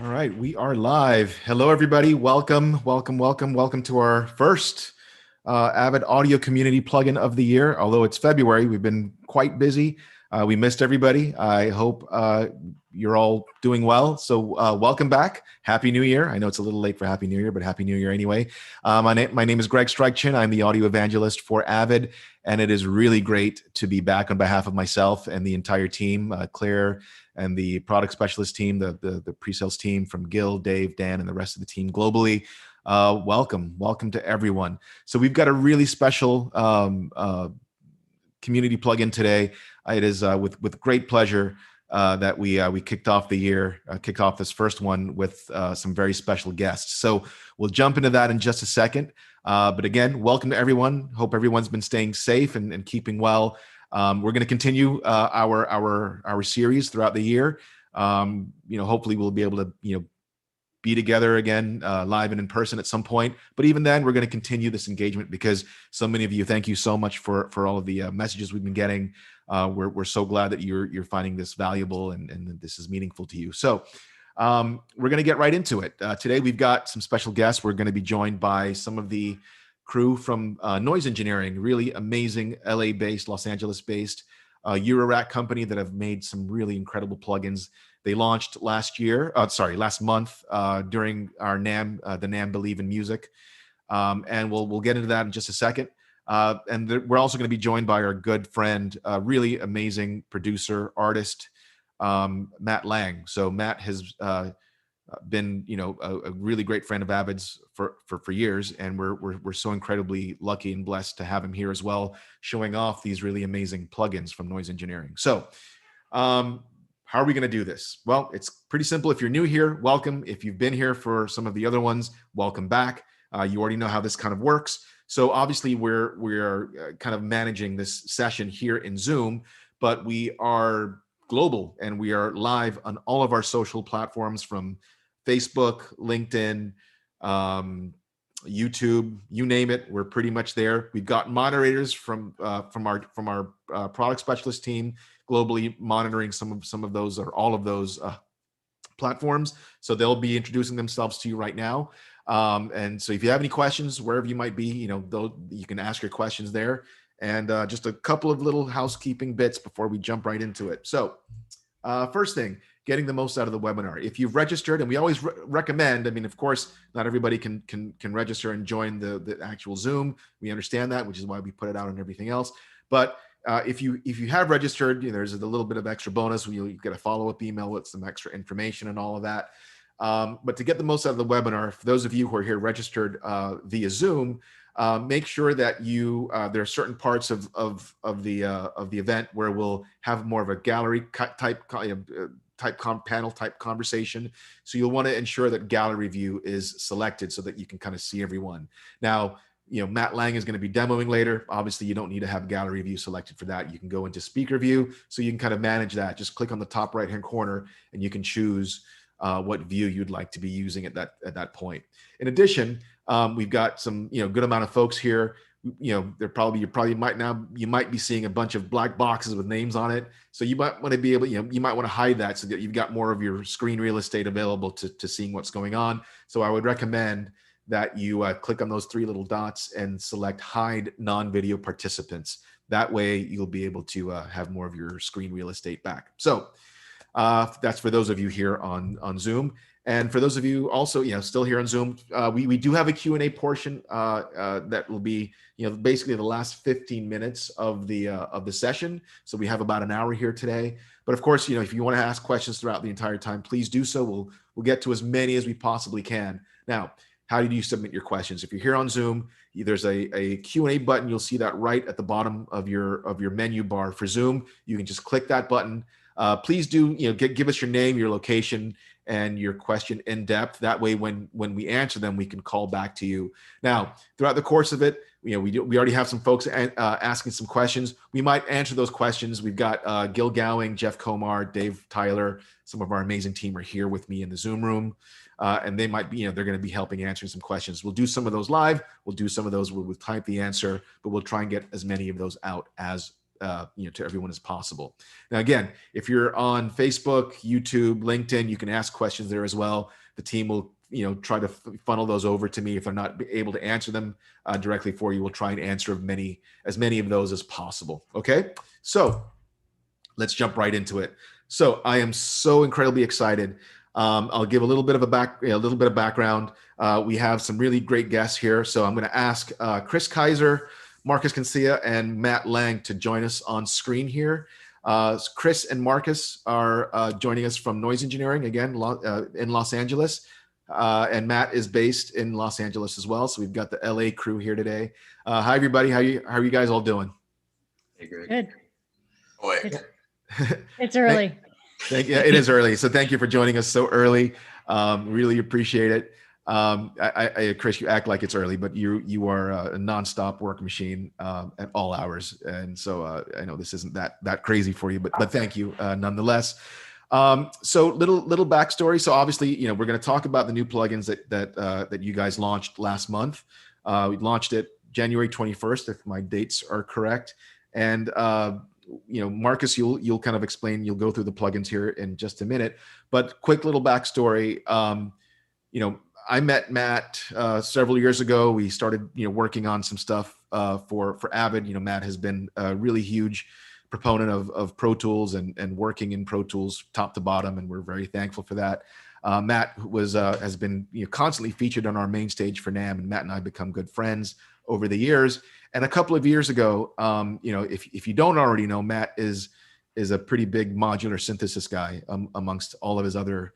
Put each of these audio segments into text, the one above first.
All right, we are live. Hello, everybody. Welcome to our first Avid audio community plugin of the year. Although it's February, we've been quite busy. We missed everybody. I hope you're all doing well. So welcome back. Happy New Year. I know it's a little late for Happy New Year, but Happy New Year anyway. My name is Greg Strikechin. I'm the audio evangelist for Avid, and it is really great to be back on behalf of myself and the entire team, Claire, and the product specialist team, the pre-sales team from Gil, Dave, Dan, and the rest of the team globally. Welcome to everyone. So we've got a really special community plugin today. It is with great pleasure that we kicked off the year, kicked off this first one with some very special guests. So we'll jump into that in just a second. But again, welcome to everyone. Hope everyone's been staying safe and keeping well. We're going to continue our series throughout the year. Hopefully we'll be able to be together again live and in person at some point. But even then, we're going to continue this engagement because so many of you, thank you so much for all of the messages we've been getting. We're so glad that you're finding this valuable and this is meaningful to you. So we're going to get right into it. Today we've got some special guests. We're going to be joined by some of the crew from Noise Engineering, really amazing LA-based, Los Angeles-based Eurorack company that have made some really incredible plugins. They launched last month during our NAMM, the NAMM Believe in Music, and we'll get into that in just a second. We're also going to be joined by our good friend, really amazing producer, artist, Matt Lange. So Matt has been a really great friend of Avid's for years, and we're so incredibly lucky and blessed to have him here as well, showing off these really amazing plugins from Noise Engineering. So how are we going to do this? Well, it's pretty simple. If you're new here, welcome. If you've been here for some of the other ones, welcome back. You already know how this kind of works. So obviously we're kind of managing this session here in Zoom, but we are global and we are live on all of our social platforms, from Facebook, LinkedIn, YouTube, you name it. We're pretty much there. We've got moderators from our product specialist team globally monitoring some of those or all of those platforms. So they'll be introducing themselves to you right now. And so if you have any questions, wherever you might be, you can ask your questions there. And just a couple of little housekeeping bits before we jump right into it. So first thing, getting the most out of the webinar. If you've registered, and we always recommend, of course, not everybody can register and join the actual Zoom. We understand that, which is why we put it out and everything else. But if you have registered, there's a little bit of extra bonus. You get a follow-up email with some extra information and all of that. But to get the most out of the webinar, for those of you who are here registered via Zoom, make sure that there are certain parts of the event where we'll have more of a gallery panel type conversation. So you'll want to ensure that gallery view is selected so that you can kind of see everyone. Now, Matt Lange is going to be demoing later. Obviously, you don't need to have gallery view selected for that. You can go into speaker view, so you can kind of manage that. Just click on the top right-hand corner and you can choose what view you'd like to be using at that point. In addition, we've got some good amount of folks here. You might be seeing a bunch of black boxes with names on it. So you might want to be able, you might want to hide that so that you've got more of your screen real estate available to seeing what's going on. So I would recommend that you click on those three little dots and select hide non-video participants. That way you'll be able to have more of your screen real estate back. So that's for those of you here on Zoom. And for those of you also, still here on Zoom, we do have a Q&A portion that will be, basically the last 15 minutes of the session. So we have about an hour here today. But of course, if you want to ask questions throughout the entire time, please do so. We'll get to as many as we possibly can. Now, how do you submit your questions? If you're here on Zoom, there's a Q&A button. You'll see that right at the bottom of your menu bar for Zoom. You can just click that button. Please do give us your name, your location, and your question in depth. That way, when we answer them, we can call back to you. Now, throughout the course of it, we already have some folks asking some questions. We might answer those questions. We've got Gil Gowing, Jeff Komar, Dave Tyler. Some of our amazing team are here with me in the Zoom room. And they might be, they're going to be helping answering some questions. We'll do some of those live. We'll do some of those where we'll type the answer, but we'll try and get as many of those out as to everyone as possible. Now, again, if you're on Facebook, YouTube, LinkedIn, you can ask questions there as well. The team will try to funnel those over to me. If they're not able to answer them directly for you, we'll try and answer as many of those as possible. Okay, so let's jump right into it. So I am so incredibly excited. I'll give a little bit of background. We have some really great guests here. So I'm going to ask Chris Kaiser, Marcus Cancia, and Matt Lange to join us on screen here. Chris and Marcus are joining us from Noise Engineering, again, in Los Angeles. And Matt is based in Los Angeles as well. So we've got the LA crew here today. Hi, everybody. How are you guys all doing? Hey, Greg. Good. Oh, wait. It's early. It is early. So thank you for joining us so early. Really appreciate it. Chris, you act like it's early, but you are a nonstop work machine at all hours. And so I know this isn't that crazy for you, but thank you nonetheless. So little backstory. So obviously, we're going to talk about the new plugins that you guys launched last month. We launched it January 21st, if my dates are correct. And Marcus, you'll kind of explain. You'll go through the plugins here in just a minute. But quick little backstory. I met Matt several years ago. We started working on some stuff for Avid. Matt has been a really huge proponent of Pro Tools and working in Pro Tools top to bottom, and we're very thankful for that. Matt has been constantly featured on our main stage for NAMM, and Matt and I have become good friends over the years. And a couple of years ago, if you don't already know, Matt is a pretty big modular synthesis guy amongst all of his other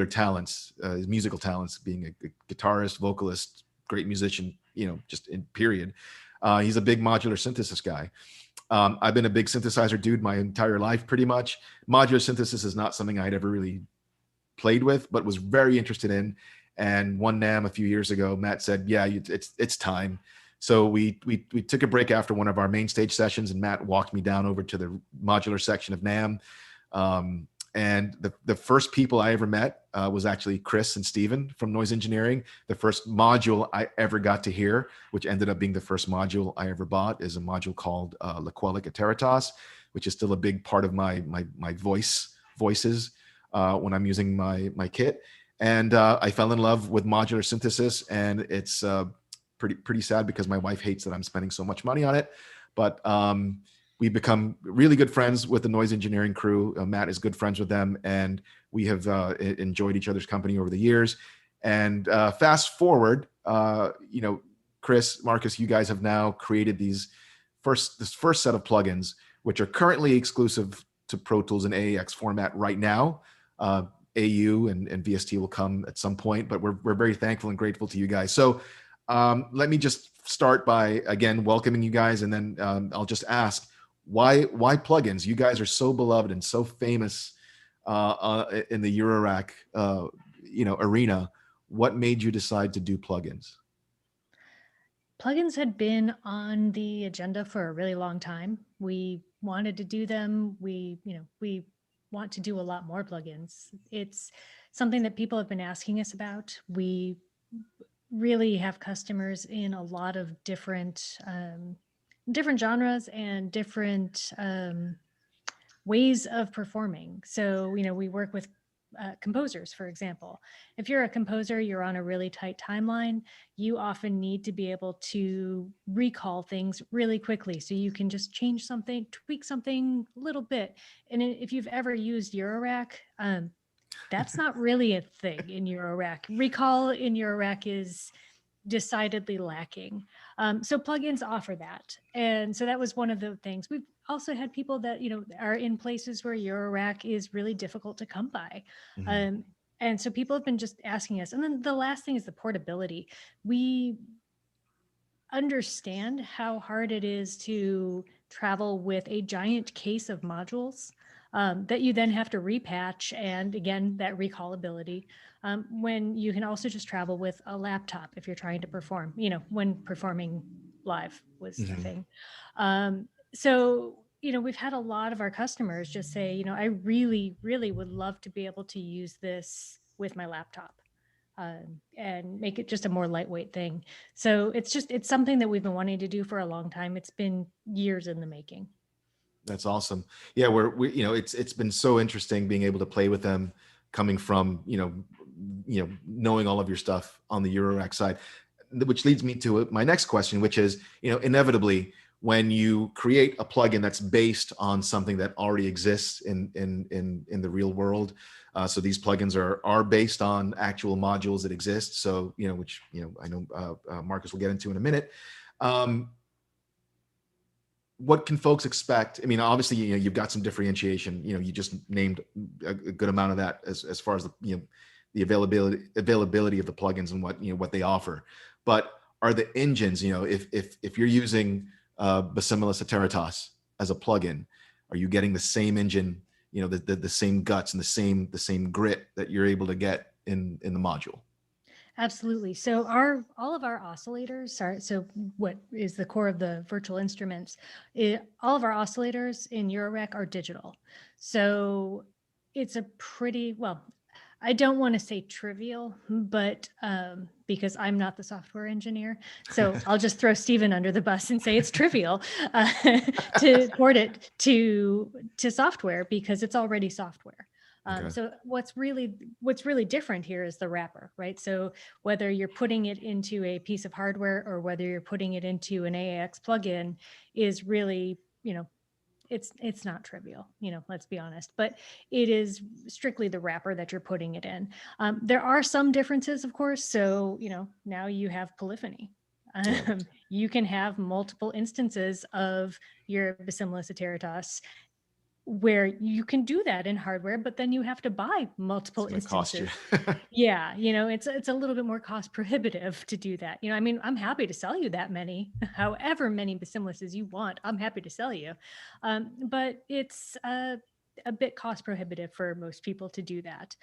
talents, his musical talents, being a guitarist, vocalist, great musician, just in period. He's a big modular synthesis guy. I've been a big synthesizer dude my entire life, pretty much. Modular synthesis is not something I'd ever really played with, but was very interested in. And one NAMM a few years ago, Matt said, "Yeah, it's time." So we took a break after one of our main stage sessions, and Matt walked me down over to the modular section of NAMM. And the first people I ever met was actually Chris and Steven from Noise Engineering. The first module I ever got to hear, which ended up being the first module I ever bought, is a module called Laquelic Ateritas, which is still a big part of my voices when I'm using my kit. And I fell in love with modular synthesis, and it's pretty sad because my wife hates that I'm spending so much money on it. But we've become really good friends with the Noise Engineering crew. Matt is good friends with them, and we have enjoyed each other's company over the years. And fast forward, Chris, Marcus, you guys have now created this first set of plugins, which are currently exclusive to Pro Tools and AAX format right now. AU and VST will come at some point, but we're very thankful and grateful to you guys. So let me just start by, again, welcoming you guys, and then I'll just ask, why plugins? You guys are so beloved and so famous in the Eurorack arena. What made you decide to do plugins? Plugins had been on the agenda for a really long time. We wanted to do them. We want to do a lot more plugins. It's something that people have been asking us about. We really have customers in a lot of different genres and different ways of performing. So, we work with composers, for example. If you're a composer, you're on a really tight timeline. You often need to be able to recall things really quickly. So you can just change something, tweak something a little bit. And if you've ever used Eurorack, that's not really a thing in Eurorack. Recall in Eurorack is decidedly lacking. So plugins offer that. And so that was one of the things. We've also had people that, are in places where Eurorack is really difficult to come by. Mm-hmm. And so people have been just asking us. And then the last thing is the portability. We understand how hard it is to travel with a giant case of modules that you then have to repatch. And again, that recallability. When you can also just travel with a laptop if you're trying to perform, when performing live was the thing. So, we've had a lot of our customers just say, I really, really would love to be able to use this with my laptop and make it just a more lightweight thing. So it's something that we've been wanting to do for a long time. It's been years in the making. That's awesome. Yeah, it's been so interesting being able to play with them, coming from knowing all of your stuff on the Eurorack side, which leads me to my next question, which is, inevitably when you create a plugin that's based on something that already exists in the real world. So these plugins are based on actual modules that exist. So which I know Marcus will get into in a minute. What can folks expect? I mean, obviously, you've got some differentiation. You just named a good amount of that as far as the availability of the plugins and what they offer. But are the engines, if you're using Basilis Ateritas as a plugin, are you getting the same engine, the same guts and the same grit that you're able to get in the module? Absolutely. So all of our oscillators are, so what is the core of the virtual instruments, all of our oscillators in Eurorack are digital. So it's a pretty, well, I don't want to say trivial, but because I'm not the software engineer, so I'll just throw Stephen under the bus and say it's trivial to port it to software because it's already software. Okay. So what's really different here is the wrapper, right? So whether you're putting it into a piece of hardware or whether you're putting it into an AAX plugin is really, it's not trivial, let's be honest, but it is strictly the wrapper that you're putting it in. There are some differences, of course. So, now you have polyphony. You can have multiple instances of your Basilis Ateritas where you can do that in hardware, but then you have to buy multiple instances. Yeah, it's a little bit more cost prohibitive to do that. I mean, I'm happy to sell you that many, however many Basilises you want, I'm happy to sell you. But it's a bit cost prohibitive for most people to do that.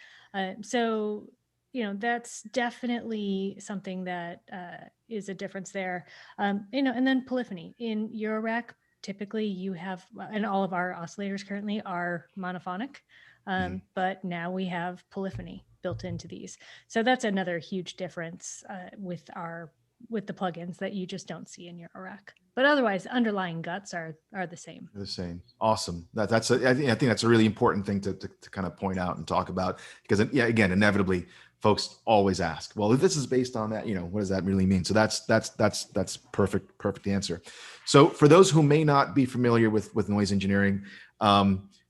So, that's definitely something that is a difference there. And then polyphony in Eurorack. Typically you have, and all of our oscillators currently are monophonic, but now we have polyphony built into these. So that's another huge difference with the plugins that you just don't see in Eurorack. But otherwise, underlying guts are the same. The same. Awesome. I think that's a really important thing to kind of point out and talk about, because again, inevitably folks always ask, well, if this is based on that, what does that really mean? So that's perfect answer. So for those who may not be familiar with noise engineering,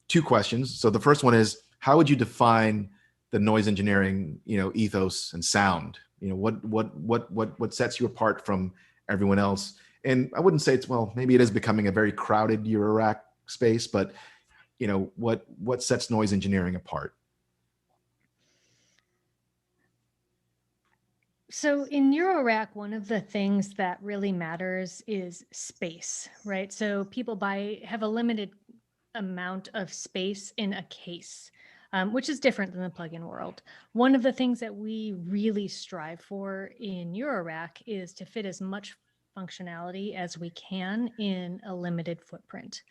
two questions. So the first one is, how would you define the noise engineering, ethos and sound? What sets you apart from everyone else? And I wouldn't say maybe it is becoming a very crowded Eurorack space, but what sets noise engineering apart? So in Eurorack, one of the things that really matters is space, right? So people have a limited amount of space in a case, which is different than the plugin world. One of the things that we really strive for in Eurorack is to fit as much functionality as we can in a limited footprint.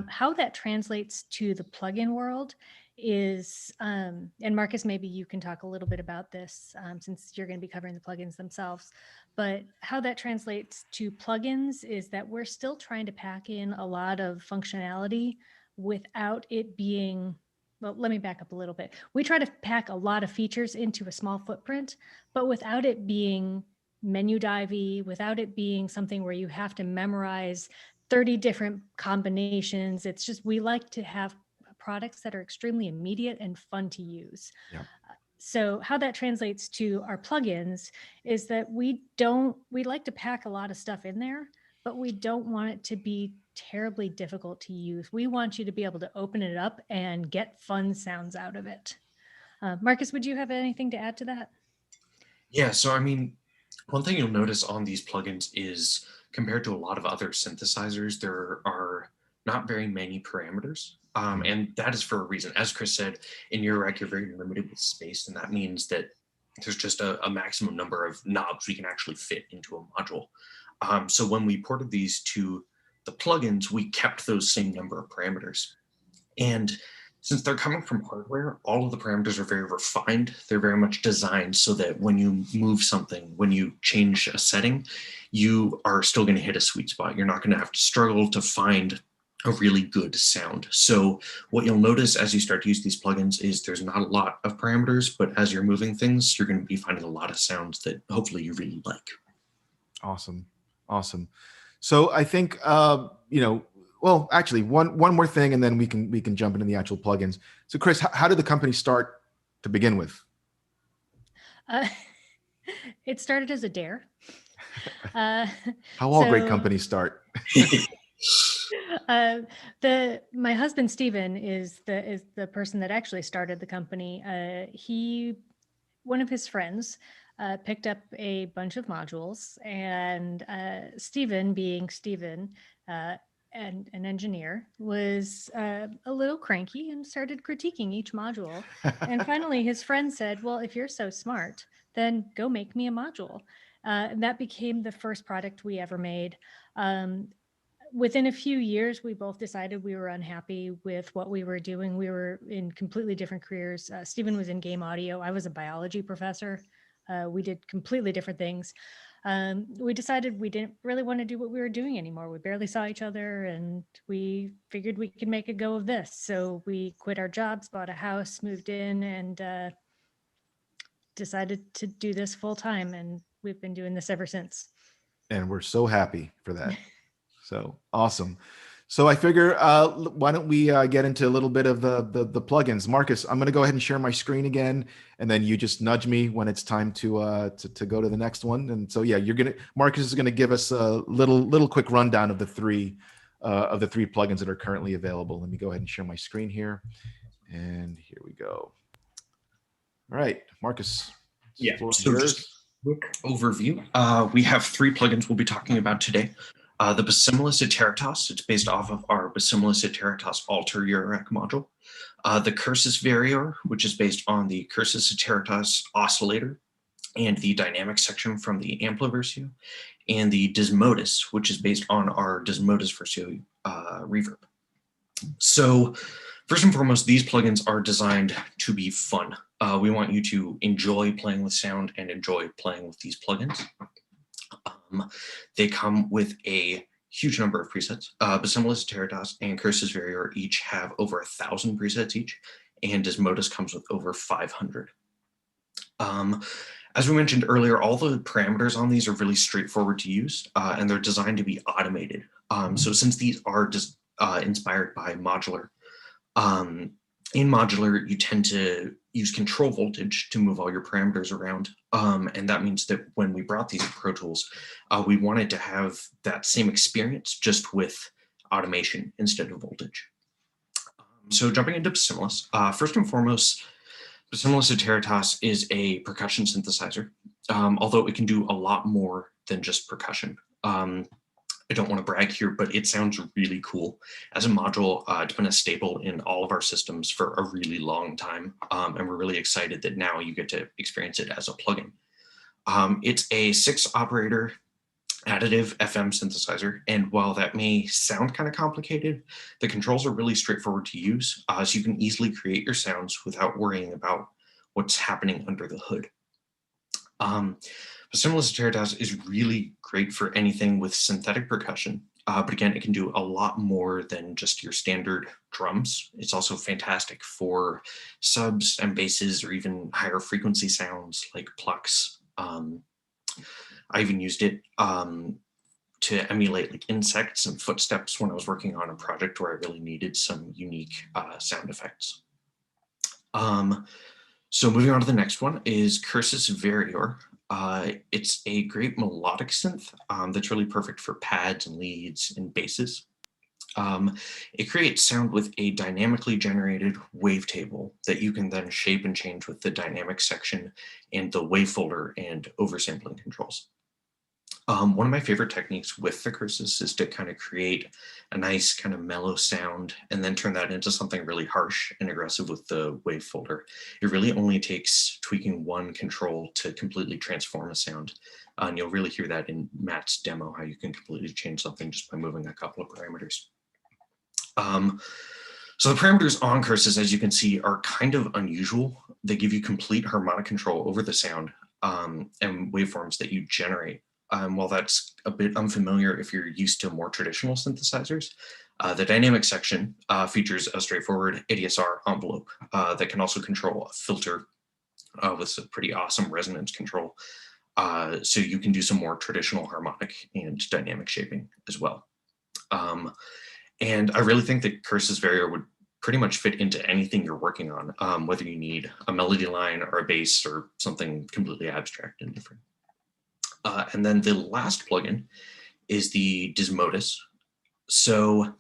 How that translates to the plugin world is, and Marcus, maybe you can talk a little bit about this since you're going to be covering the plugins themselves, but how that translates to plugins is that we're still trying to pack in a lot of functionality without it being, well, let me back up a little bit. We try to pack a lot of features into a small footprint, but without it being menu divey, without it being something where you have to memorize 30 different combinations. It's just, we like to have products that are extremely immediate and fun to use. Yeah. So how that translates to our plugins is that we like to pack a lot of stuff in there, but we don't want it to be terribly difficult to use. We want you to be able to open it up and get fun sounds out of it. Marcus, would you have anything to add to that? Yeah, so I mean, one thing you'll notice on these plugins is compared to a lot of other synthesizers, there are not very many parameters. And that is for a reason. As Chris said, in Eurorack, you're very limited with space, and that means that there's just a maximum number of knobs we can actually fit into a module. So when we ported these to the plugins, we kept those same number of parameters. And since they're coming from hardware, all of the parameters are very refined. They're very much designed so that when you move something, when you change a setting, you are still going to hit a sweet spot. You're not going to have to struggle to find a really good sound. So what you'll notice as you start to use these plugins is there's not a lot of parameters, but as you're moving things, you're going to be finding a lot of sounds that hopefully you really like. Awesome. Awesome. So I think, well, actually one more thing, and then we can jump into the actual plugins. So Chris, how did the company start to begin with? It started as a dare. How all great companies start. My husband Stephen is the person that actually started the company. One of his friends picked up a bunch of modules, and Stephen, being Stephen, and an engineer, was a little cranky and started critiquing each module. And finally, his friend said, "Well, if you're so smart, then go make me a module." And that became the first product we ever made. Within a few years, we both decided we were unhappy with what we were doing. We were in completely different careers. Stephen was in game audio. I was a biology professor. We did completely different things. We decided we didn't really want to do what we were doing anymore. We barely saw each other, and we figured we could make a go of this. So we quit our jobs, bought a house, moved in, and decided to do this full time. And we've been doing this ever since. And we're so happy for that. So awesome. So I figure, why don't we get into a little bit of the plugins? Marcus, I'm going to go ahead and share my screen again, and then you just nudge me when it's time to go to the next one. And so yeah, Marcus is going to give us a little quick rundown of the three plugins that are currently available. Let me go ahead and share my screen here, and here we go. All right, Marcus. Yeah. So just quick overview. We have 3 plugins we'll be talking about today. The Basimilus Iteritas, it's based off of our Basimilus Iteritas Alter Urarec module. The Cursus Varior, which is based on the Cursus Iteritas oscillator and the dynamic section from the Ampliversio, and the Desmodus, which is based on our Desmodus Versio reverb. So first and foremost, these plugins are designed to be fun. We want you to enjoy playing with sound and enjoy playing with these plugins. They come with a huge number of presets. Basimilus Iteritas and Cursus Varior each have over 1,000 presets each, and Desmodus comes with over 500. As we mentioned earlier, all the parameters on these are really straightforward to use, and they're designed to be automated. So since these are just inspired by modular, in modular, you tend to use control voltage to move all your parameters around. And that means that when we brought these Pro Tools, we wanted to have that same experience just with automation instead of voltage. So jumping into Basimilus, first and foremost, Basimilus Iteritas is a percussion synthesizer, although it can do a lot more than just percussion. I don't want to brag here, but it sounds really cool. As a module, it's been a staple in all of our systems for a really long time, and we're really excited that now you get to experience it as a plugin. It's a 6-operator additive FM synthesizer, and while that may sound kind of complicated, the controls are really straightforward to use, so you can easily create your sounds without worrying about what's happening under the hood. Basimilus Iteritas is really great for anything with synthetic percussion, but again, it can do a lot more than just your standard drums. It's also fantastic for subs and basses, or even higher frequency sounds like plucks. I even used it to emulate like insects and footsteps when I was working on a project where I really needed some unique sound effects. So moving on to the next one is Cursus Varior. It's a great melodic synth that's really perfect for pads and leads and basses. It creates sound with a dynamically generated wavetable that you can then shape and change with the dynamic section and the wave folder and oversampling controls. One of my favorite techniques with the Cursus is to kind of create a nice kind of mellow sound and then turn that into something really harsh and aggressive with the wave folder. It really only takes tweaking one control to completely transform a sound. And you'll really hear that in Matt's demo, how you can completely change something just by moving a couple of parameters. So the parameters on Cursus, as you can see, are kind of unusual. They give you complete harmonic control over the sound and waveforms that you generate. While that's a bit unfamiliar if you're used to more traditional synthesizers, The dynamic section features a straightforward ADSR envelope that can also control a filter with some pretty awesome resonance control. So you can do some more traditional harmonic and dynamic shaping as well. And I really think that Curse's Vario would pretty much fit into anything you're working on, whether you need a melody line or a bass or something completely abstract and different. And then the last plugin is the Dismodus. So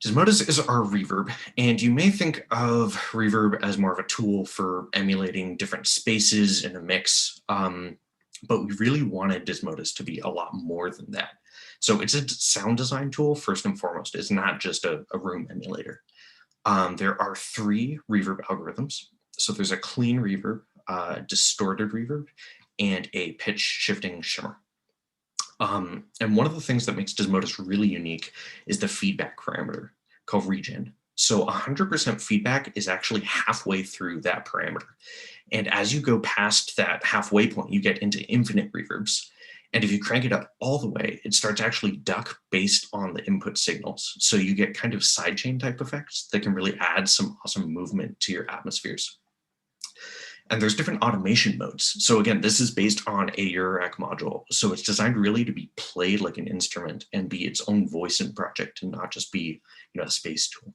Dismodus is our reverb, and you may think of reverb as more of a tool for emulating different spaces in a mix, but we really wanted Dismodus to be a lot more than that. So it's a sound design tool, first and foremost. It's not just a room emulator. There are 3 reverb algorithms. So there's a clean reverb, distorted reverb, and a pitch shifting shimmer. And one of the things that makes Dismodus really unique is the feedback parameter called regen. So 100% feedback is actually halfway through that parameter. And as you go past that halfway point, you get into infinite reverbs. And if you crank it up all the way, it starts to actually duck based on the input signals. So you get kind of sidechain type effects that can really add some awesome movement to your atmospheres. And there's different automation modes. So again, this is based on a Eurorack module. So it's designed really to be played like an instrument and be its own voice and project and not just be, a space tool.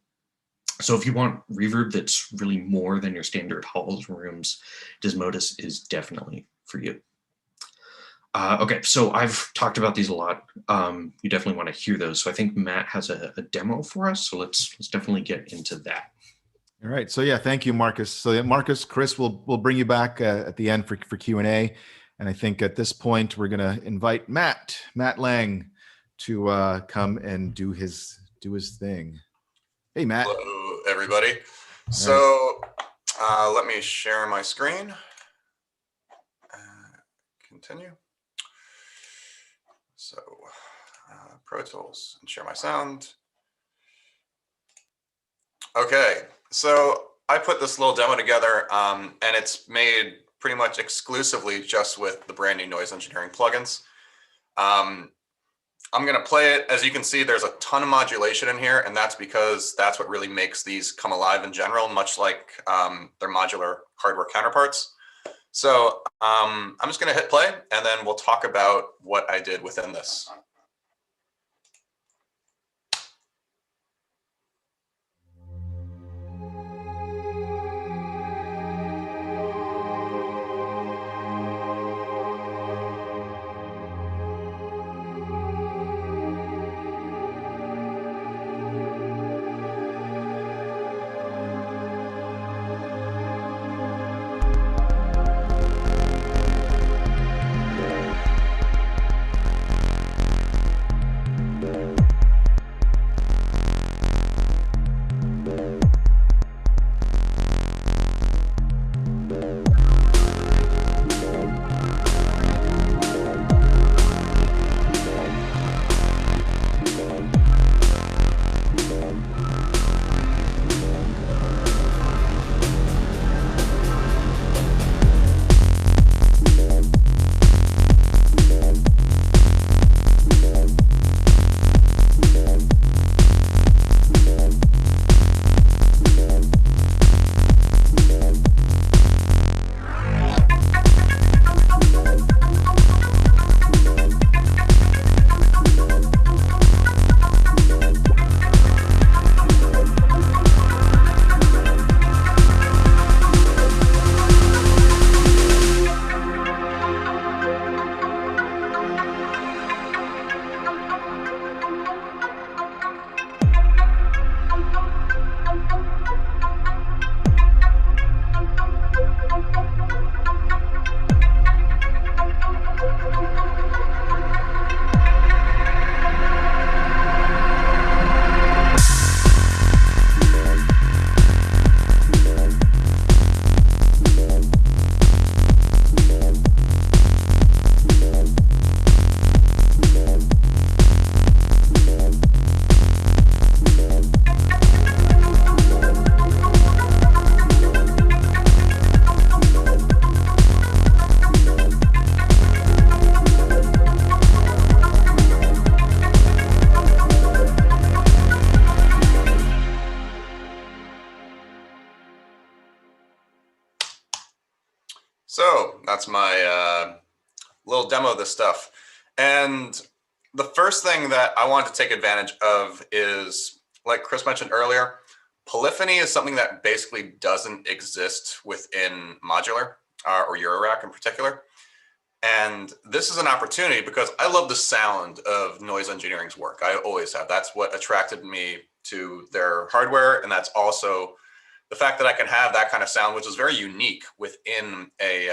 So if you want reverb that's really more than your standard halls and rooms, Dismodus is definitely for you. Okay, so I've talked about these a lot. You definitely want to hear those. So I think Matt has a demo for us. So let's definitely get into that. All right. So yeah, thank you, Marcus. So yeah, Marcus, Chris, we'll bring you back at the end for Q&A. And I think at this point, we're going to invite Matt Lange to come and do his thing. Hey, Matt. Hello, everybody. So let me share my screen. Continue. So Pro Tools and share my sound. Okay, so I put this little demo together and it's made pretty much exclusively just with the brand new noise engineering plugins. I'm going to play it. As you can see, there's a ton of modulation in here, and that's because that's what really makes these come alive in general, much like their modular hardware counterparts. So I'm just going to hit play, and then we'll talk about what I did within this. that's my little demo of this stuff. And the first thing that I wanted to take advantage of is, like Chris mentioned earlier, polyphony is something that basically doesn't exist within modular or Eurorack in particular. And this is an opportunity because I love the sound of Noise Engineering's work. I always have. That's what attracted me to their hardware. And that's also the fact that I can have that kind of sound, which is very unique within a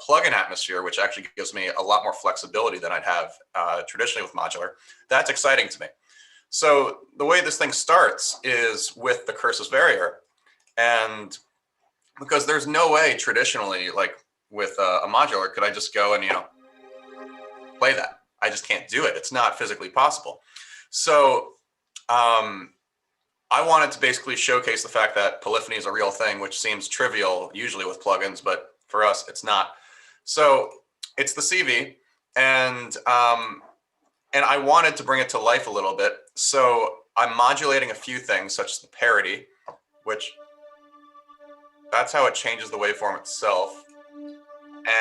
plugin atmosphere, which actually gives me a lot more flexibility than I'd have traditionally with modular. That's exciting to me. So the way this thing starts is with the cursus barrier. And because there's no way traditionally, like with a modular, could I just go and, play that? I just can't do it. It's not physically possible. So I wanted to basically showcase the fact that polyphony is a real thing, which seems trivial usually with plugins, but for us, it's not. So it's the CV, and I wanted to bring it to life a little bit. So I'm modulating a few things, such as the parity, which that's how it changes the waveform itself.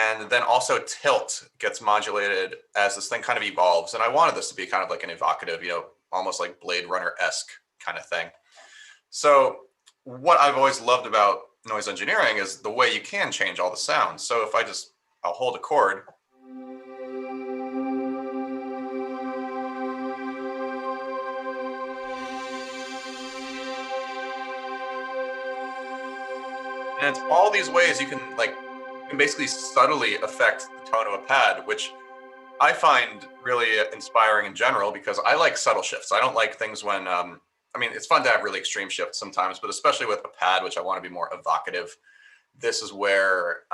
And then also tilt gets modulated as this thing kind of evolves. And I wanted this to be kind of like an evocative, almost like Blade Runner-esque kind of thing. So what I've always loved about noise engineering is the way you can change all the sounds. So if I'll hold a chord. And it's all these ways you can basically subtly affect the tone of a pad, which I find really inspiring in general because I like subtle shifts. I don't like things when, it's fun to have really extreme shifts sometimes, but especially with a pad, which I want to be more evocative, this is where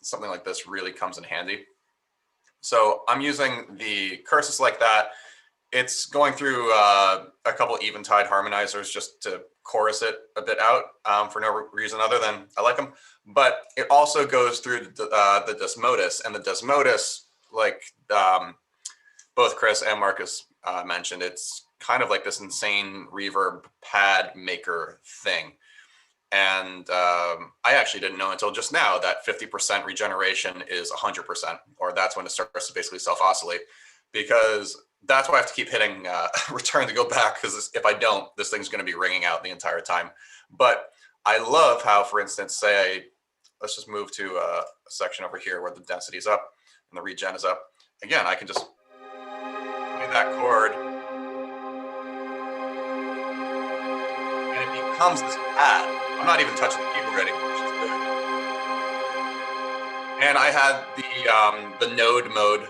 something like this really comes in handy. So I'm using the cursus like that. It's going through a couple Eventide harmonizers just to chorus it a bit out for no reason other than I like them. But it also goes through the Desmodus, and the Desmodus, like both Chris and Marcus mentioned, it's kind of like this insane reverb pad maker thing. And I actually didn't know until just now that 50% regeneration is 100%, or that's when it starts to basically self-oscillate, because that's why I have to keep hitting return to go back, because if I don't, this thing's going to be ringing out the entire time. But I love how, for instance, let's just move to a section over here where the density is up and the regen is up. Again, I can just play that chord, and it becomes this pad. I'm not even touching the keyboard anymore, which is good. And I had the node mode.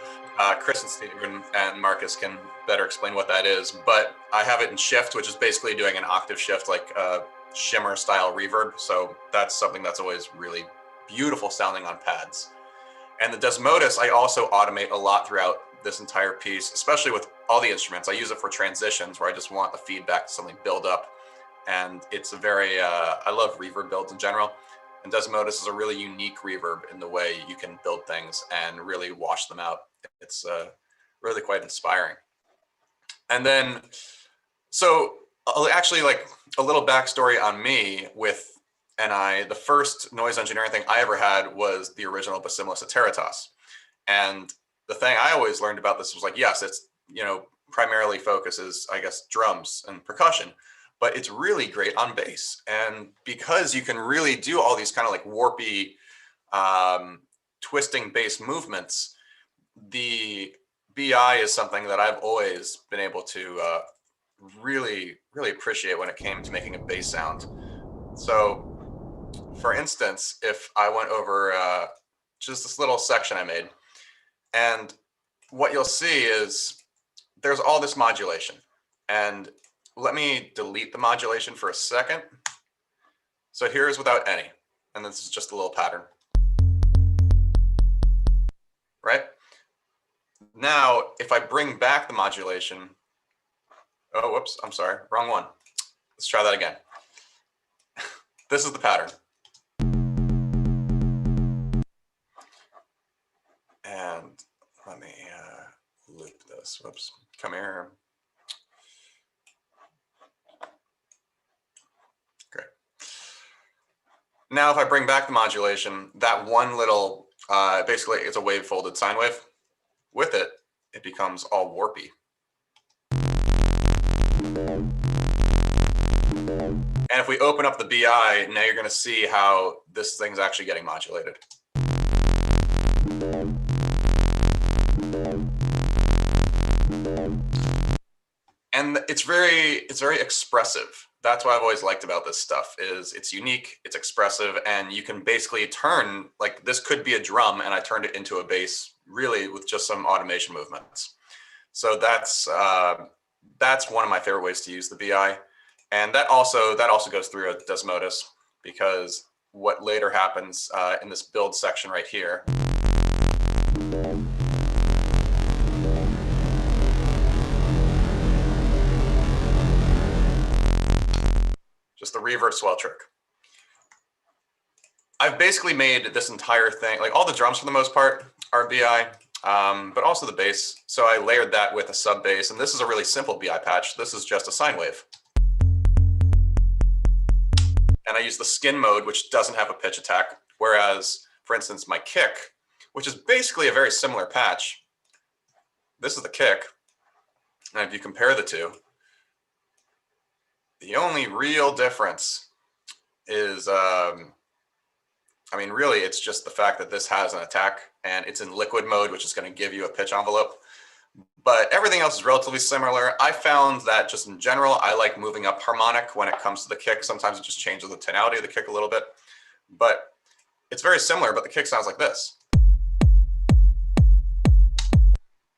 Chris and Steven and Marcus can better explain what that is, but I have it in shift, which is basically doing an octave shift, like a shimmer style reverb. So that's something that's always really beautiful sounding on pads. And the Desmodus, I also automate a lot throughout this entire piece, especially with all the instruments. I use it for transitions where I just want the feedback to suddenly build up. And it's a very, I love reverb builds in general. And Desmodus is a really unique reverb in the way you can build things and really wash them out. It's really quite inspiring. And then, so actually, like a little backstory on me with NI, the first noise engineering thing I ever had was the original Basimus Ateritas. And the thing I always learned about this was like, yes, it's, primarily focuses, I guess, drums and percussion, but it's really great on bass. And because you can really do all these kind of like warpy, twisting bass movements, the BI is something that I've always been able to really, really appreciate when it came to making a bass sound. So for instance, if I went over just this little section I made, and what you'll see is there's all this modulation. And let me delete the modulation for a second. So here's without any, and this is just a little pattern, right? Now, if I bring back the modulation, oh, whoops, I'm sorry, wrong one. Let's try that again. This is the pattern. And let me loop this, whoops, come here. Great. Now, if I bring back the modulation, that one little Basically, it's a wave folded sine wave. With it, it becomes all warpy. And if we open up the BI, now you're going to see how this thing's actually getting modulated. And it's very expressive. That's what I've always liked about this stuff is it's unique, it's expressive, and you can basically turn, like this could be a drum and I turned it into a bass really with just some automation movements. So that's one of my favorite ways to use the BI. And that also goes through a Desmodus, because what later happens in this build section right here. Just the revert swell trick. I've basically made this entire thing, like all the drums for the most part are BI, but also the bass. So I layered that with a sub bass, and this is a really simple BI patch. This is just a sine wave. And I use the skin mode, which doesn't have a pitch attack. Whereas, for instance, my kick, which is basically a very similar patch. This is the kick. And if you compare the two, the only real difference is, I mean, really, it's just the fact that this has an attack and it's in liquid mode, which is going to give you a pitch envelope. But everything else is relatively similar. I found that just in general, I like moving up harmonic when it comes to the kick. Sometimes it just changes the tonality of the kick a little bit. But it's very similar, but the kick sounds like this,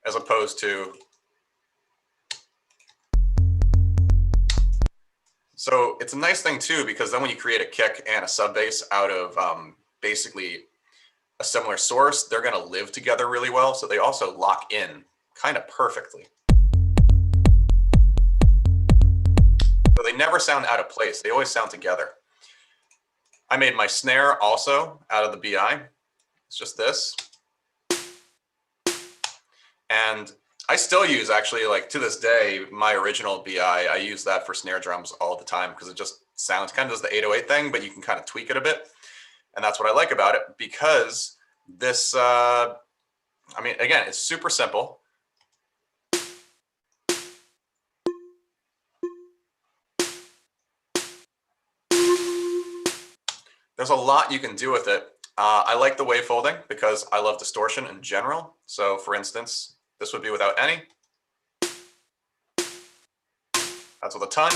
as opposed to. So it's a nice thing too, because then when you create a kick and a sub bass out of basically a similar source, they're going to live together really well. So they also lock in kind of perfectly. So they never sound out of place. They always sound together. I made my snare also out of the BI. It's just this. And I still use, actually, like to this day, my original BI. I use that for snare drums all the time because it just sounds kind of does the 808 thing, but you can kind of tweak it a bit. And that's what I like about it, because this, I mean, again, it's super simple. There's a lot you can do with it. I like the wave folding because I love distortion in general. So for instance, this would be without any. That's with a ton.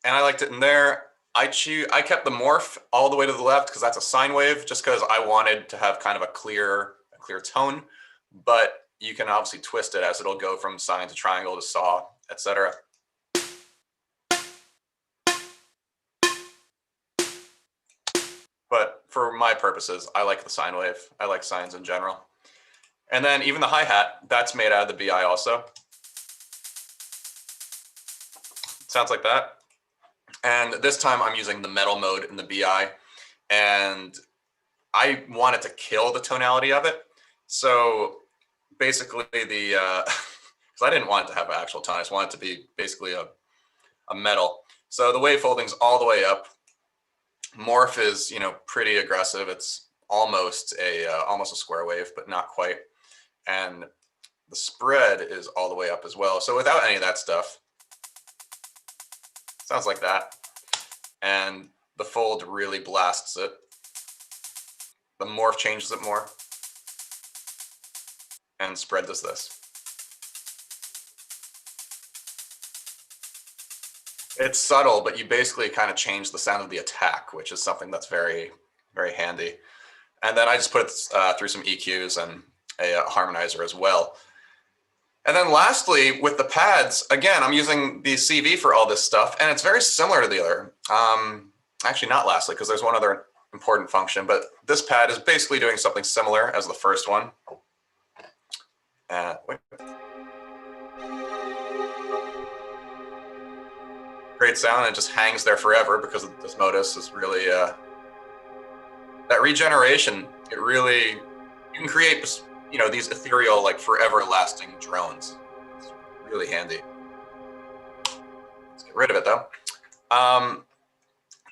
And I liked it in there. I kept the morph all the way to the left because that's a sine wave, just because I wanted to have kind of a clear tone. But you can obviously twist it as it'll go from sine to triangle to saw, etc. But for my purposes, I like the sine wave. I like sines in general. And then even the hi-hat, that's made out of the BI also. Sounds like that. And this time I'm using the metal mode in the BI, and I wanted to kill the tonality of it. So basically because I didn't want it to have an actual tone, I just wanted it to be basically a metal. So the wave folding's all the way up. Morph is, pretty aggressive. It's almost a square wave, but not quite. And the spread is all the way up as well. So without any of that stuff, sounds like that. And the fold really blasts it. The morph changes it more. And spread does this. It's subtle, but you basically kind of change the sound of the attack, which is something that's very, very handy. And then I just put it through some EQs and a harmonizer as well. And then lastly, with the pads, again, I'm using the CV for all this stuff, and it's very similar to the other. Actually, not lastly, because there's one other important function, but this pad is basically doing something similar as the first one. Great sound, and it just hangs there forever because this modus is really, that regeneration, it really, you can create, these ethereal, like forever lasting drones. It's really handy. Let's get rid of it though.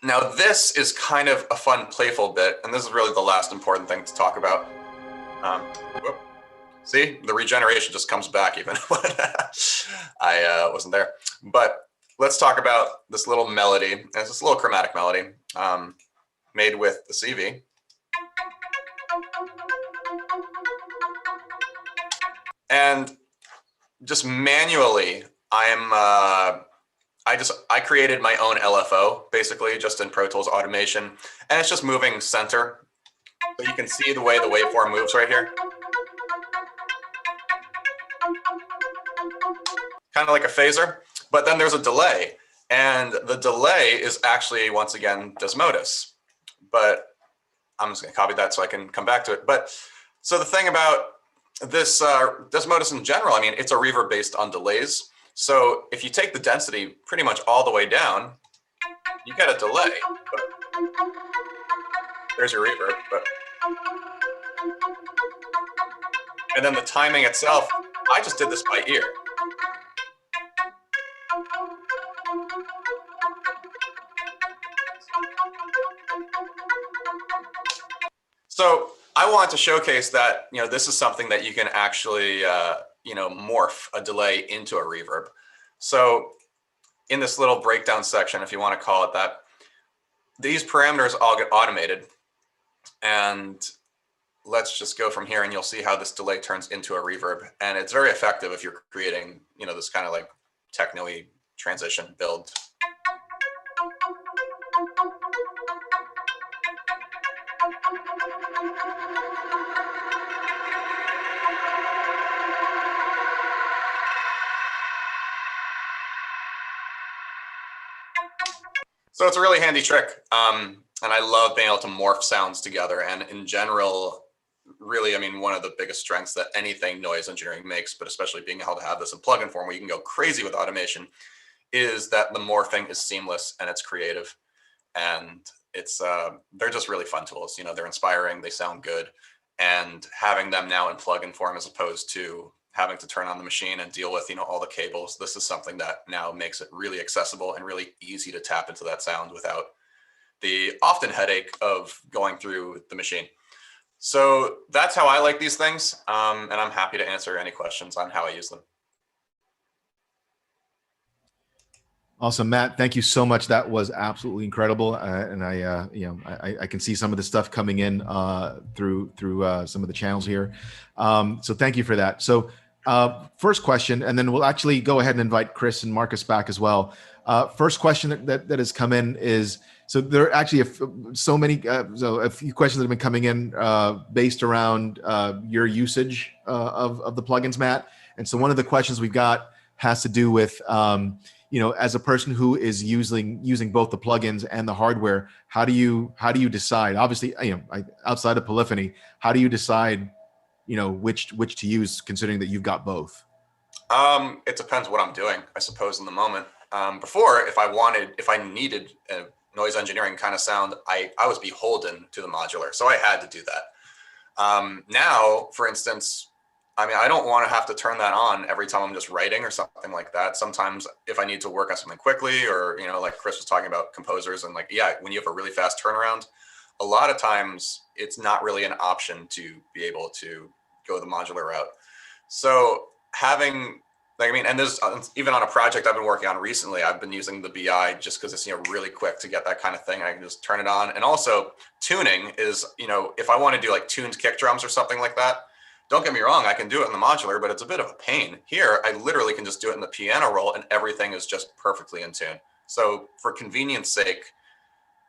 Now this is kind of a fun, playful bit, and this is really the last important thing to talk about. Whoop. See, the regeneration just comes back even when I wasn't there. But let's talk about this little melody. And it's this little chromatic melody made with the CV. And just manually, I created my own LFO, basically, just in Pro Tools Automation. And it's just moving center. So you can see the way the waveform moves right here. Kind of like a phaser, but then there's a delay. And the delay is actually, once again, Desmodus. But I'm just going to copy that so I can come back to it. But so the thing about this Desmodus in general, I mean, it's a reverb based on delays. So if you take the density pretty much all the way down, you get a delay. But there's your reverb. And then the timing itself, I just did this by ear. So I want to showcase that, you know, this is something that you can actually, you know, morph a delay into a reverb. So in this little breakdown section, if you want to call it that, these parameters all get automated. And let's just go from here and you'll see how this delay turns into a reverb. And it's very effective if you're creating, you know, this kind of like techno-y transition build. So it's a really handy trick. And I love being able to morph sounds together. And in general, really, I mean, one of the biggest strengths that anything noise engineering makes, but especially being able to have this in plugin form where you can go crazy with automation, is that the morphing is seamless and it's creative. And it's they're just really fun tools. You know, they're inspiring, they sound good. And having them now in plugin form as opposed to having to turn on the machine and deal with, you know, all the cables, this is something that now makes it really accessible and really easy to tap into that sound without the often headache of going through the machine. So that's how I like these things. And I'm happy to answer any questions on how I use them. Awesome, Matt. Thank you so much. That was absolutely incredible. And I can see some of the stuff coming in through some of the channels here. So thank you for that. So first question, and then we'll actually go ahead and invite Chris and Marcus back as well. First question that has come in is, so there are actually a few questions that have been coming in based around your usage of the plugins, Matt. And so one of the questions we've got has to do with, you know, as a person who is using both the plugins and the hardware, how do you decide? Obviously, you know, outside of Polyphony, how do you decide, you know, which to use, considering that you've got both? It depends what I'm doing, I suppose, in the moment. Before, if I needed a noise engineering kind of sound, I was beholden to the modular, so I had to do that. Now, for instance, I mean, I don't want to have to turn that on every time I'm just writing or something like that. Sometimes if I need to work on something quickly, or, you know, like Chris was talking about composers and like, yeah, when you have a really fast turnaround, a lot of times it's not really an option to be able to go the modular route. So having, like, I mean, and there's even on a project I've been working on recently, I've been using the BI just because it's, you know, really quick to get that kind of thing. I can just turn it on. And also tuning is, you know, if I want to do like tuned kick drums or something like that, don't get me wrong, I can do it in the modular, but it's a bit of a pain. Here, I literally can just do it in the piano roll and everything is just perfectly in tune. So for convenience sake,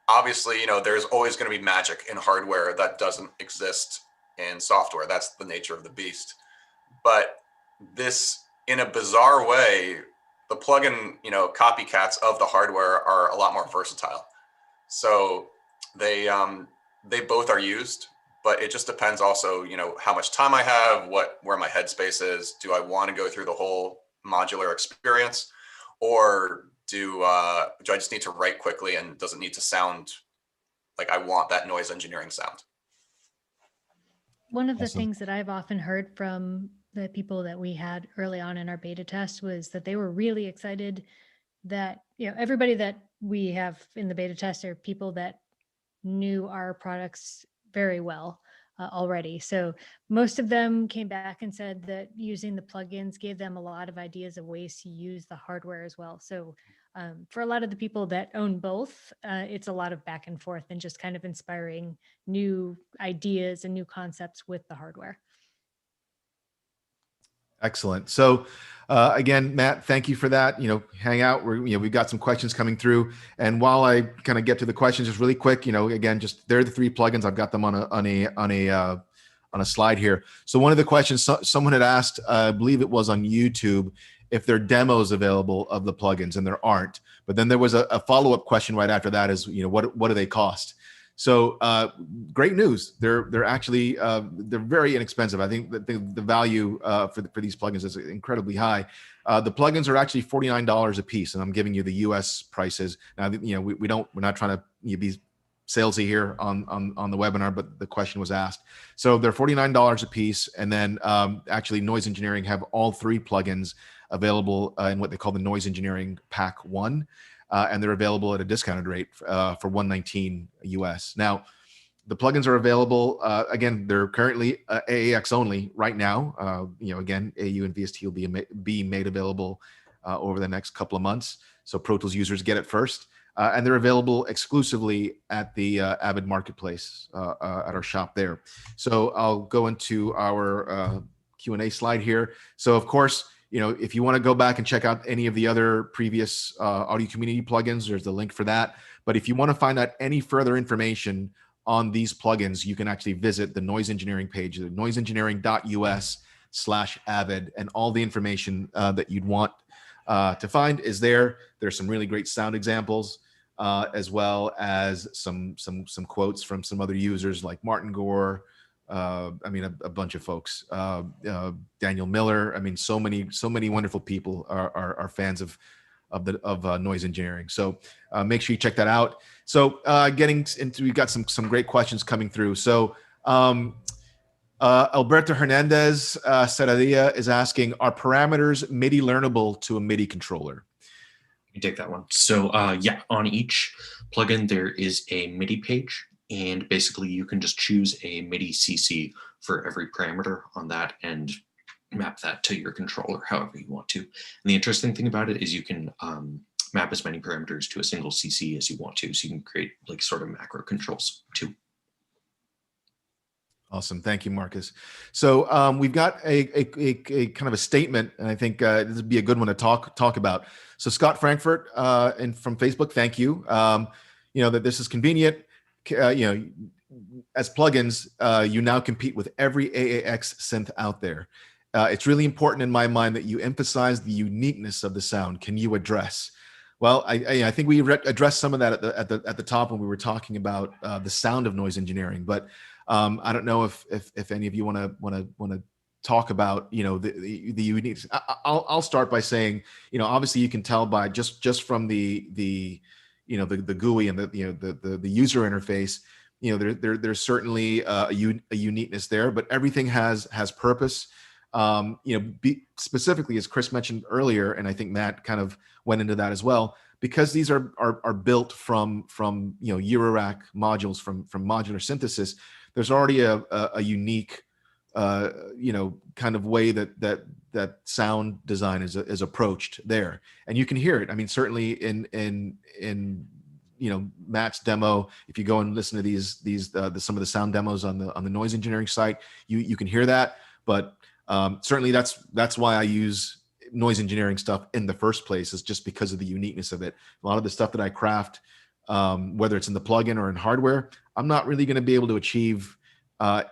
obviously, you know, there's always going to be magic in hardware that doesn't exist in software. That's the nature of the beast. But this, in a bizarre way, the plugin, you know, copycats of the hardware are a lot more versatile. So they both are used. But it just depends also, you know, how much time I have, where my headspace is. Do I want to go through the whole modular experience, or do I just need to write quickly and does it need to sound like I want that noise engineering sound? One of the things that I've often heard from the people that we had early on in our beta test was that they were really excited that, you know, everybody that we have in the beta tester people that knew our products very well already. So most of them came back and said that using the plugins gave them a lot of ideas of ways to use the hardware as well. So for a lot of the people that own both, it's a lot of back and forth and just kind of inspiring new ideas and new concepts with the hardware. Excellent. So again, Matt, thank you for that. Hang out. We've got some questions coming through. And while I kind of get to the questions, just really quick, again, just they're the 3 plugins. I've got them on a slide here. So one of the questions someone had asked, I believe it was on YouTube, if there are demos available of the plugins, and there aren't. But then there was a follow-up question right after that is, what do they cost? So great news. They're actually they're very inexpensive. I think that the value for these plugins is incredibly high. The plugins are actually $49 a piece, and I'm giving you the US prices. Now, we're not trying to be salesy here on the webinar, but the question was asked. So they're $49 a piece, and then actually Noise Engineering have all 3 plugins available in what they call the Noise Engineering Pack 1. And they're available at a discounted rate for $119 US. Now, the plugins are available. Again, they're currently AAX only right now. Again, AU and VST will be made available over the next couple of months. So Pro Tools users get it first. And they're available exclusively at the Avid Marketplace at our shop there. So I'll go into our Q&A slide here. So of course, if you want to go back and check out any of the other previous audio community plugins, there's the link for that. But if you want to find out any further information on these plugins, you can actually visit the Noise Engineering page, the noiseengineering.us/Avid, and all the information that you'd want to find is there. There's some really great sound examples, as well as some quotes from some other users like Martin Gore. A bunch of folks, Daniel Miller. So many wonderful people are fans of Noise Engineering. So make sure you check that out. So we've got some great questions coming through. So Alberto Hernandez Serradilla is asking, are parameters MIDI learnable to a MIDI controller? You take that one. So yeah, on each plugin there is a MIDI page. And basically, you can just choose a MIDI CC for every parameter on that and map that to your controller however you want to. And the interesting thing about it is you can map as many parameters to a single CC as you want to. So you can create like sort of macro controls too. Awesome. Thank you, Marcus. So we've got a kind of a statement, and I think this would be a good one to talk about. So Scott Frankfurt and from Facebook, thank you. That this is convenient. As plugins, you now compete with every AAX synth out there. It's really important in my mind that you emphasize the uniqueness of the sound. Can you address? Well, I think we addressed some of that at the top when we were talking about the sound of Noise Engineering. But I don't know if any of you want to talk about the uniqueness. I'll start by saying obviously you can tell by just from the GUI and the user interface, there's certainly a uniqueness there, but everything has purpose. Specifically, as Chris mentioned earlier, and I think Matt kind of went into that as well, because these are built from Eurorack modules from modular synthesis. There's already a unique kind of way that sound design is approached there, and you can hear it. Certainly in Matt's demo, if you go and listen to these some of the sound demos on the Noise Engineering site, you can hear that. But certainly that's why I use Noise Engineering stuff in the first place, is just because of the uniqueness of it. A lot of the stuff that I craft, whether it's in the plugin or in hardware, I'm not really going to be able to achieve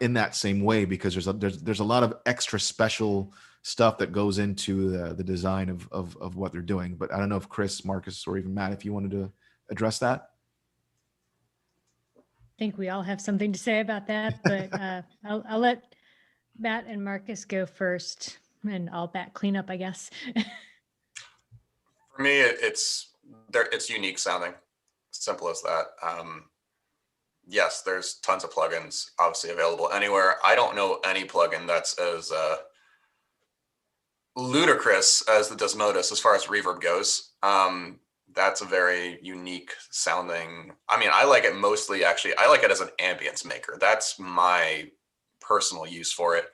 in that same way, because there's a lot of extra special stuff that goes into the design of what they're doing. But I don't know if Chris, Marcus, or even Matt, if you wanted to address that. I think we all have something to say about that, but I'll let Matt and Marcus go first, and I'll back clean up, I guess. For me, it's unique sounding. Simple as that. Yes, there's tons of plugins obviously available anywhere. I don't know any plugin that's as ludicrous as the Desmodus as far as reverb goes. that's a very unique sounding. I mean, I like it mostly, actually, I like it as an ambience maker. That's my personal use for it.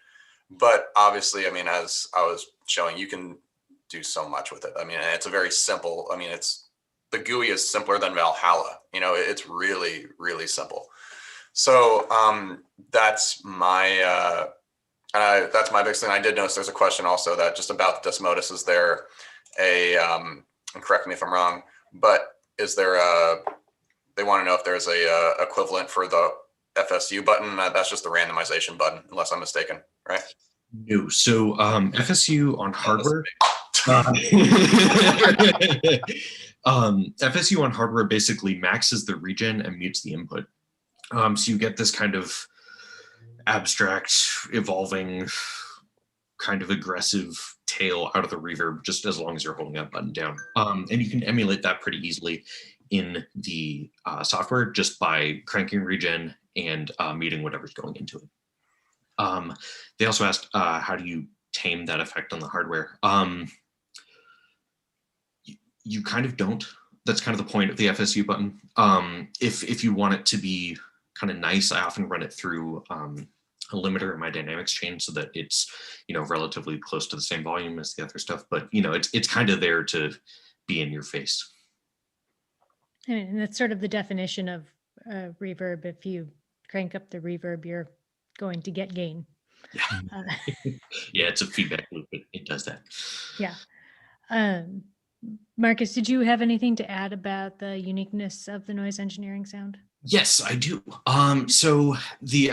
But obviously, I mean, as I was showing, you can do so much with it. I mean, it's a very simple, I mean, the GUI is simpler than Valhalla. You know, it's really, really simple. So that's my biggest thing. I did notice there's a question also that just about the Desmodus. Is there and correct me if I'm wrong, but is there they want to know if there's a equivalent for the FSU button. That's just the randomization button, unless I'm mistaken, right? No. So FSU on hardware. FSU on hardware basically maxes the regen and mutes the input. So you get this kind of abstract, evolving, kind of aggressive tail out of the reverb, just as long as you're holding that button down. And you can emulate that pretty easily in the software just by cranking regen and muting whatever's going into it. They also asked, how do you tame that effect on the hardware? You kind of don't. That's kind of the point of the FSU button. If you want it to be kind of nice, I often run it through a limiter in my dynamics chain so that it's, you know, relatively close to the same volume as the other stuff. But, you know, it's kind of there to be in your face. And that's sort of the definition of reverb. If you crank up the reverb, you're going to get gain. Yeah, yeah, it's a feedback loop. It does that. Yeah. Marcus, did you have anything to add about the uniqueness of the noise engineering sound? Yes, I do. So the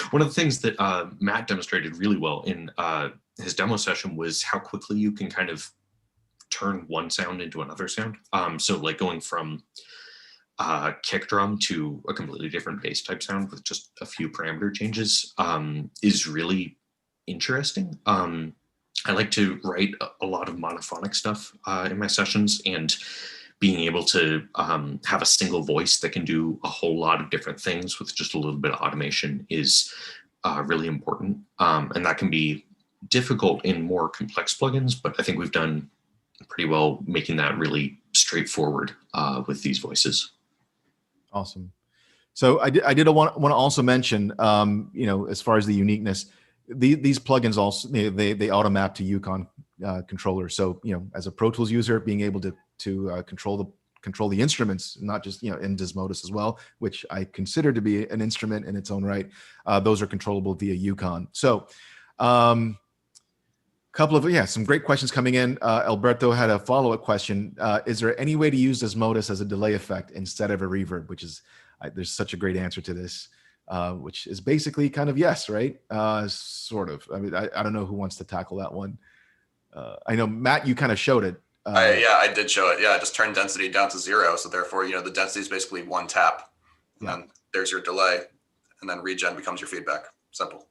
one of the things that Matt demonstrated really well in his demo session was how quickly you can kind of turn one sound into another sound. So like going from kick drum to a completely different bass type sound with just a few parameter changes is really interesting. I like to write a lot of monophonic stuff in my sessions, and being able to have a single voice that can do a whole lot of different things with just a little bit of automation is really important. And that can be difficult in more complex plugins, but I think we've done pretty well making that really straightforward with these voices. Awesome. So I did want to also mention, you know, as far as the uniqueness, these plugins also they auto map to Yukon controllers. So, you know, as a Pro Tools user, being able to control the instruments, not just, you know, in Desmodus as well, which I consider to be an instrument in its own right. Those are controllable via Yukon. So, couple of some great questions coming in. Alberto had a follow-up question. Is there any way to use Desmodus as a delay effect instead of a reverb? Which is there's such a great answer to this. Which is basically kind of yes, right? Sort of. I mean, I don't know who wants to tackle that one. I know, Matt, you kind of showed it. Yeah, I did show it. Yeah, I just turned density down to 0. So therefore, you know, the density is basically one tap. And then there's your delay. And then regen becomes your feedback. Simple.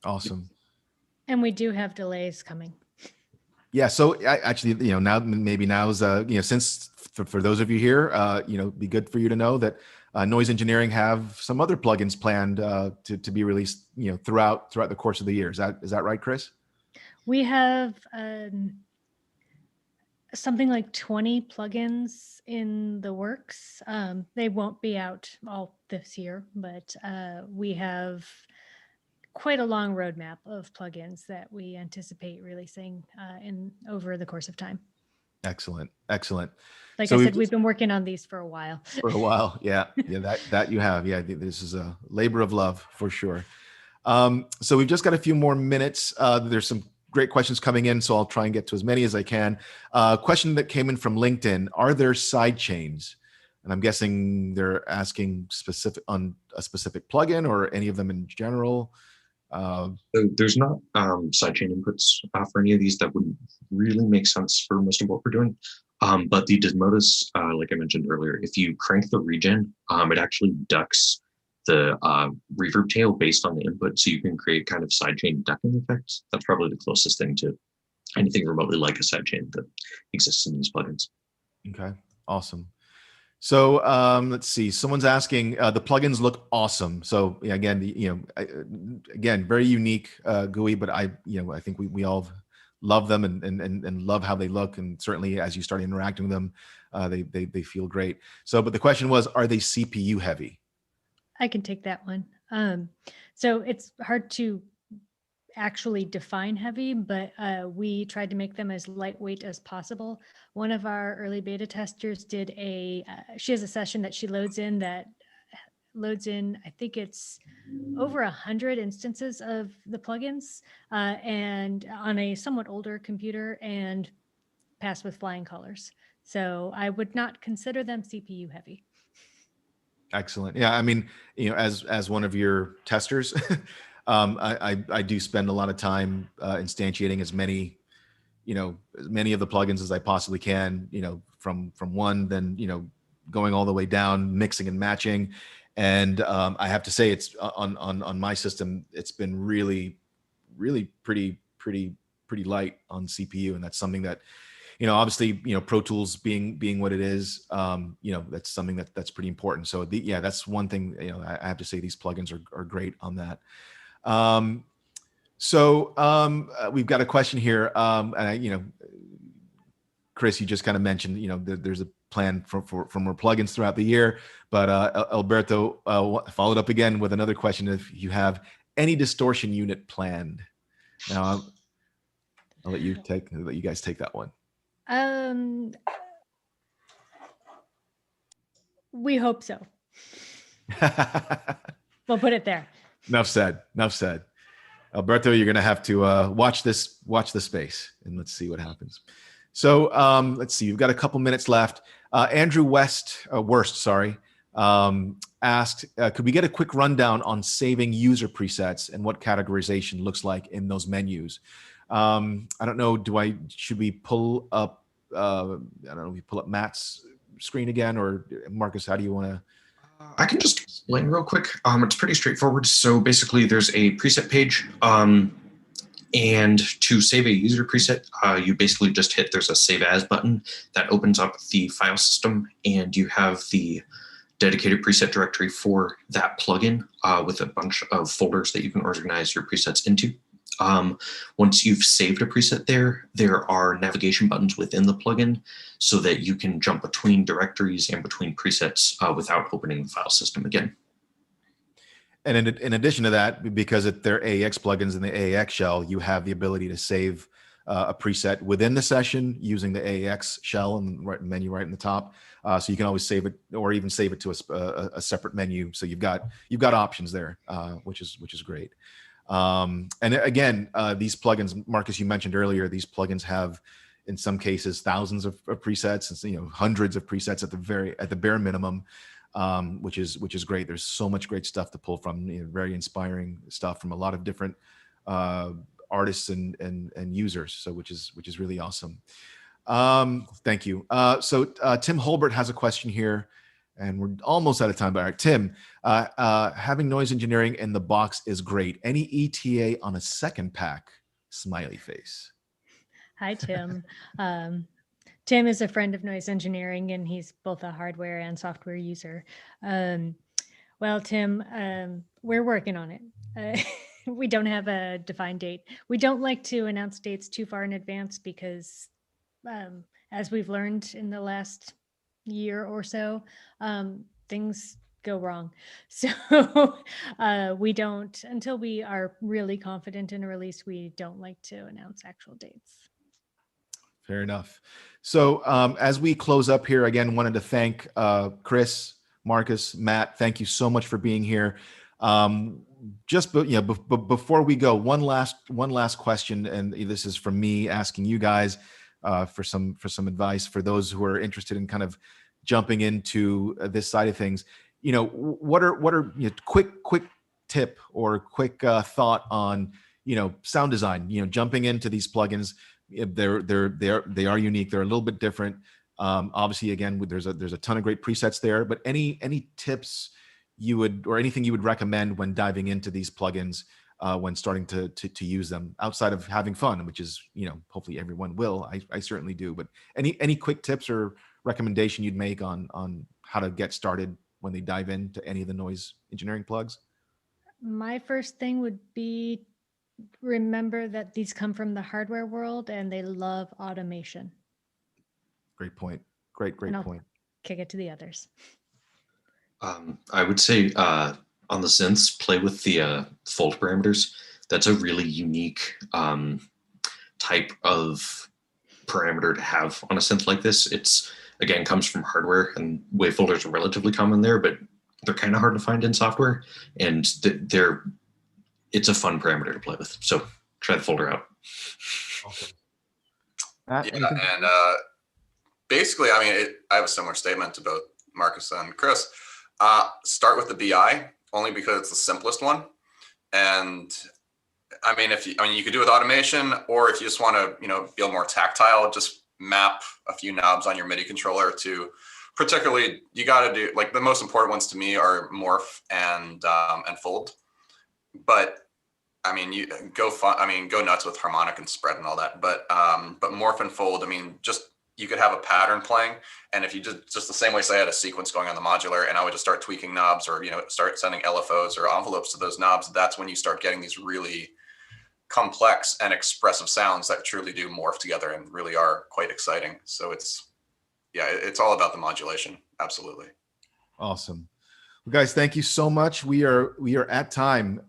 Awesome. And we do have delays coming. Yeah. So actually, you know, now's, you know, since for those of you here, you know, be good for you to know that Noise Engineering have some other plugins planned to be released, you know, throughout the course of the year. Is that right, Chris? We have something like 20 plugins in the works. They won't be out all this year, but we have quite a long roadmap of plugins that we anticipate releasing over the course of time. Excellent. Like I said, we've been working on these for a while. Yeah. That you have. Yeah, this is a labor of love for sure. So we've just got a few more minutes. There's some great questions coming in, so I'll try and get to as many as I can. Question that came in from LinkedIn: are there side chains? And I'm guessing they're asking on a specific plugin or any of them in general. So there's not sidechain inputs for any of these. That wouldn't really make sense for most of what we're doing. But the Desmodus, like I mentioned earlier, if you crank the regen, it actually ducks the reverb tail based on the input. So you can create kind of sidechain ducking effects. That's probably the closest thing to anything remotely like a sidechain that exists in these plugins. Okay, awesome. So let's see. Someone's asking. The plugins look awesome. So again, again, very unique GUI, but I think we all love them and love how they look. And certainly, as you start interacting with them, They feel great. So, but the question was, are they CPU heavy? I can take that one. So it's hard to actually define heavy, but we tried to make them as lightweight as possible. One of our early beta testers did she has a session that she loads in, I think it's over 100 instances of the plugins, and on a somewhat older computer, and passed with flying colors. So I would not consider them CPU heavy. Excellent. Yeah, I mean, as one of your testers, I do spend a lot of time instantiating as many of the plugins as I possibly can. From one, then going all the way down, mixing and matching. And I have to say, it's on my system, it's been really pretty light on CPU, and that's something that obviously, Pro Tools being what it is, that's something that's pretty important. So that's one thing, I have to say these plugins are great on that. We've got a question here. And Chris, you just kind of mentioned, there's a plan for more plugins throughout the year, but Alberto followed up again with another question. If you have any distortion unit planned. Now I'll let you guys take that one. We hope so. We'll put it there. Enough said. Alberto, you're going to have to watch the space, and let's see what happens. So let's see. We've got a couple minutes left. Andrew Worst, asked, could we get a quick rundown on saving user presets and what categorization looks like in those menus? I don't know. Should we pull up? We pull up Matt's screen again, or Marcus, how do you want to? I can just explain real quick. It's pretty straightforward. So basically, there's a preset page, and to save a user preset, you basically just there's a Save As button that opens up the file system, and you have the dedicated preset directory for that plugin with a bunch of folders that you can organize your presets into. Once you've saved a preset there are navigation buttons within the plugin so that you can jump between directories and between presets without opening the file system again. And in addition to that, because they're AAX plugins in the AAX shell, you have the ability to save a preset within the session using the AAX shell and menu right in the top. So you can always save it, or even save it to a separate menu. So you've got options there, which is great. And again, these plugins, Marcus, you mentioned earlier, these plugins have, in some cases, thousands of presets, and hundreds of presets at the bare minimum, which is great. There's so much great stuff to pull from, very inspiring stuff from a lot of different artists and users. So which is really awesome. Thank you. So Tim Holbert has a question here. And we're almost out of time, but all right, Tim, having noise engineering in the box is great. Any ETA on a second pack? Smiley face. Hi, Tim. Tim is a friend of Noise Engineering, and he's both a hardware and software user. Well, Tim, we're working on it. We don't have a defined date. We don't like to announce dates too far in advance because, as we've learned in the last year or so, things go wrong. So we don't, until we are really confident in a release, we don't like to announce actual dates. Fair enough. So as we close up here, again, wanted to thank Chris, Marcus, Matt. Thank you so much for being here. Before we go, one last question, and this is from me asking you guys for some advice for those who are interested in kind of jumping into this side of things. What are quick tip or quick thought on sound design? Jumping into these plugins, they are unique. They're a little bit different. Obviously, again, there's a ton of great presets there. But any tips you would, or anything you would recommend when diving into these plugins when starting to use them, outside of having fun, which is hopefully everyone will. I certainly do. But any quick tips or recommendation you'd make on how to get started when they dive into any of the noise engineering plugs? My first thing would be, remember that these come from the hardware world and they love automation. Great point. Great And I'll point. kick it to the others. I would say on the synths, play with the fold parameters. That's a really unique type of parameter to have on a synth like this. It's, again, comes from hardware, and wave folders are relatively common there, but they're kind of hard to find in software, and it's a fun parameter to play with. So try the folder out. Awesome. Matt, Yeah, anything? and basically, I mean, I have a similar statement to both Marcus and Chris. Start with the BI only because it's the simplest one, and I mean, you could do it with automation, or if you just want to, feel more tactile, just map a few knobs on your MIDI controller to. Particularly, you got to do, like, the most important ones to me are morph and fold, but I mean, you go nuts with harmonic and spread and all that. But morph and fold, I mean, just you could have a pattern playing, and if you just the same way, say I had a sequence going on the modular, and I would just start tweaking knobs, or start sending LFOs or envelopes to those knobs. That's when you start getting these really complex and expressive sounds that truly do morph together and really are quite exciting. So it's all about the modulation. Absolutely. Awesome. Well, guys, thank you so much. We are at time.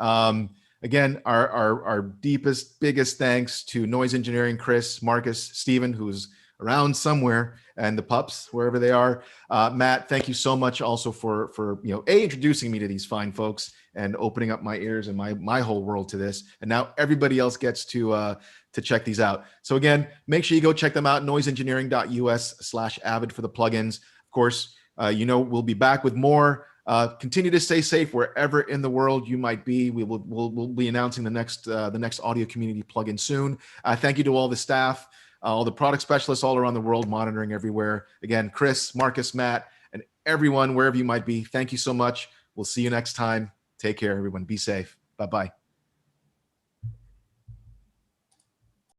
Again, our deepest, biggest thanks to Noise Engineering, Chris, Marcus, Stephen, who's around somewhere, and the pups, wherever they are. Matt, thank you so much also for introducing me to these fine folks and opening up my ears and my whole world to this. And now everybody else gets to check these out. So again, make sure you go check them out, noiseengineering.us/Avid for the plugins. Of course, we'll be back with more. Continue to stay safe wherever in the world you might be. We'll be announcing the next audio community plugin soon. Thank you to all the staff, all the product specialists all around the world monitoring everywhere. Again, Chris, Marcus, Matt, and everyone wherever you might be. Thank you so much. We'll see you next time. Take care, everyone. Be safe. Bye-bye.